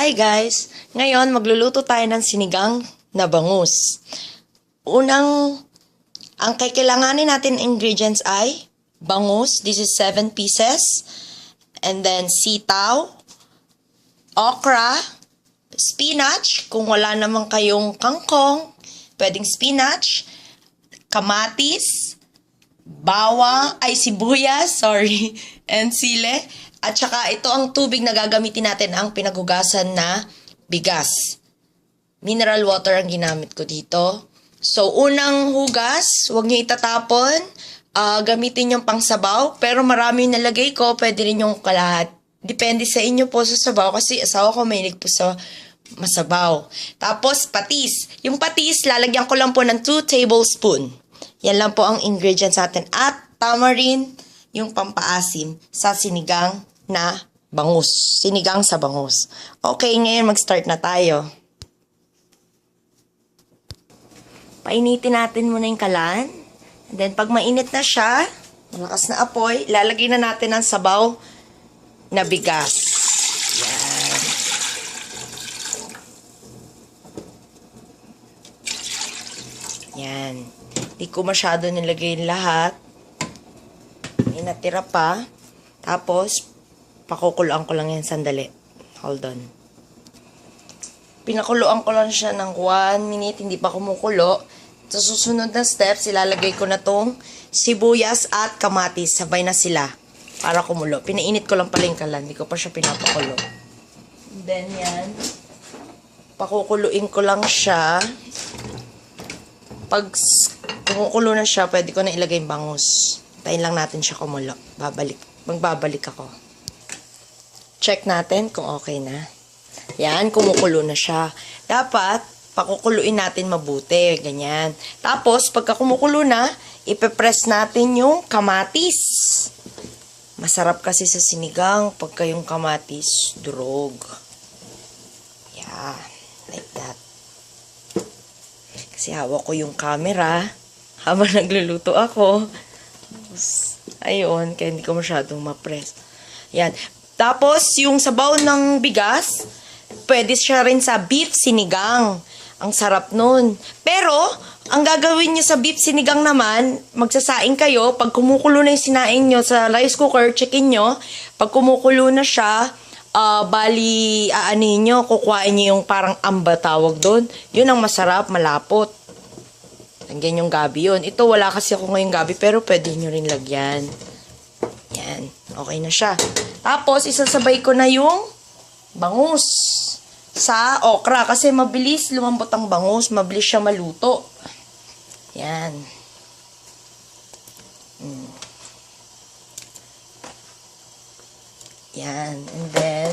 Hi guys! Ngayon, magluluto tayo ng sinigang na bangus. Ang kailanganin natin ingredients ay bangus, this is 7 pieces. And then sitaw, okra, spinach, kung wala naman kayong kangkong, pwedeng spinach, kamatis, sibuyas, and sile. At saka ito ang tubig na gagamitin natin, ang pinaghugasan na bigas. Mineral water ang ginamit ko dito. So, unang hugas, huwag niyo itatapon. Gamitin yung pangsabaw. Pero marami yung nalagay ko, pwede rin yung kalahat. Depende sa inyo po sa sabaw kasi asawa ko mahilig po sa masabaw. Tapos, patis. Yung patis, lalagyan ko lang po ng 2 tablespoon. Yan lang po ang ingredients natin. At tamarin, yung pampaasim sa sinigang na bangus. Sinigang sa bangus. Okay, ngayon mag-start na tayo. Painitin natin muna yung kalan. And then, pag mainit na siya, malakas na apoy, ilalagay na natin ang sabaw na bigas. Yan. Hindi ko masyado nilagay lahat. May natira pa. Tapos, pakukuluan ko lang yan sandali. Hold on. Pinakuluan ko lang siya ng 1 minute, hindi pa kumukulo. Sa susunod na steps, ilalagay ko na tong sibuyas at kamatis. Sabay na sila para kumulo. Pinainit ko lang pala yung kalan. Hindi ko pa siya pinapakulo. Then yan. Pakukuluin ko lang siya. Pag kumukulo na siya, pwede ko na ilagay yung bangus. Tayin lang natin siya kumulo. Magbabalik ako. Check natin kung okay na. Yan, kumukulo na siya. Dapat, pakukuluin natin mabuti. Ganyan. Tapos, pagka kumukulo na, ipepress natin yung kamatis. Masarap kasi sa sinigang pagka yung kamatis durog. Yeah, like that. Kasi hawak ko yung camera habang nagluluto ako. Ayun, kaya hindi ko masyadong ma-press. Yan. Tapos, yung sabaw ng bigas, pwede siya rin sa beef sinigang. Ang sarap nun. Pero, ang gagawin nyo sa beef sinigang naman, magsasaing kayo. Pag kumukulo na yung sinaing nyo sa rice cooker, checkin nyo. Pag kumukulo na siya, aanin nyo, kukuhain nyo yung parang amba tawag doon. Yun ang masarap, malapot. Lagyan yung gabi yun. Ito, wala kasi ako ngayong gabi, pero pwede nyo rin lagyan. Yan. Okay na siya. Tapos, isasabay ko na yung bangus sa okra. Kasi mabilis lumambot ang bangus. Mabilis siya maluto. Yan. Yan. And then,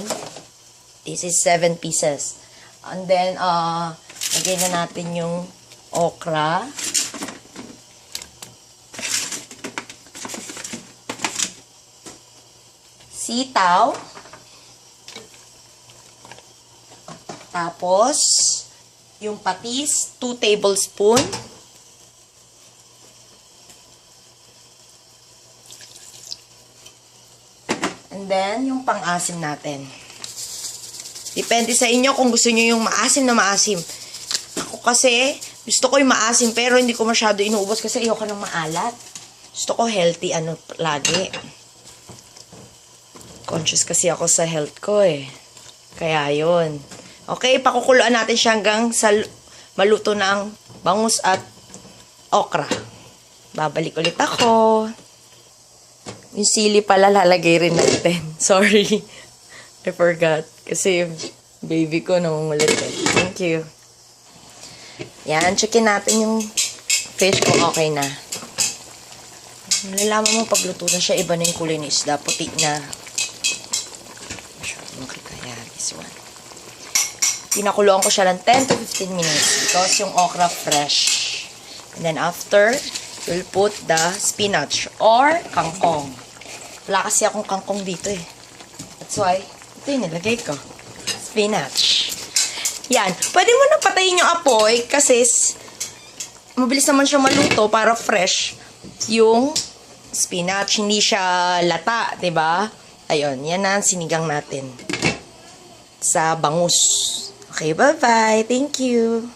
this is 7 pieces. And then, lagay na natin yung okra. Sitaw. Tapos, yung patis, 2 tablespoon. And then, yung pang-asim natin. Depende sa inyo kung gusto nyo yung maasim na maasim. Ako kasi, gusto ko yung maasim pero hindi ko masyado inuubos kasi ayoko ng maalat. Gusto ko healthy, lagi. Conscious kasi ako sa health ko eh. Kaya yun. Okay, pakukuluan natin siya hanggang sa maluto ng bangus at okra. Babalik ulit ako. Yung sili pala lalagay rin natin. Sorry. I forgot. Kasi baby ko nangungulit eh. Thank you. Yan, checkin natin yung fish kung okay na. Nalalaman mo pag luto na siya, iba na yung kulay ng isda. Puti na. Kaya this one. Pinakuluan ko siya ng 10 to 15 minutes because yung okra fresh. And then after, we'll put the spinach or kangkong. Wala kasi akong kangkong dito eh. That's why, ito yung nilagay ko. Spinach. Yan. Pwede mo na patayin yung apoy kasi mabilis naman siya maluto para fresh yung spinach. Hindi siya lata, 'di ba? Ayun, yan na ang sinigang natin. sa bangus. Okay, bye-bye. Thank you.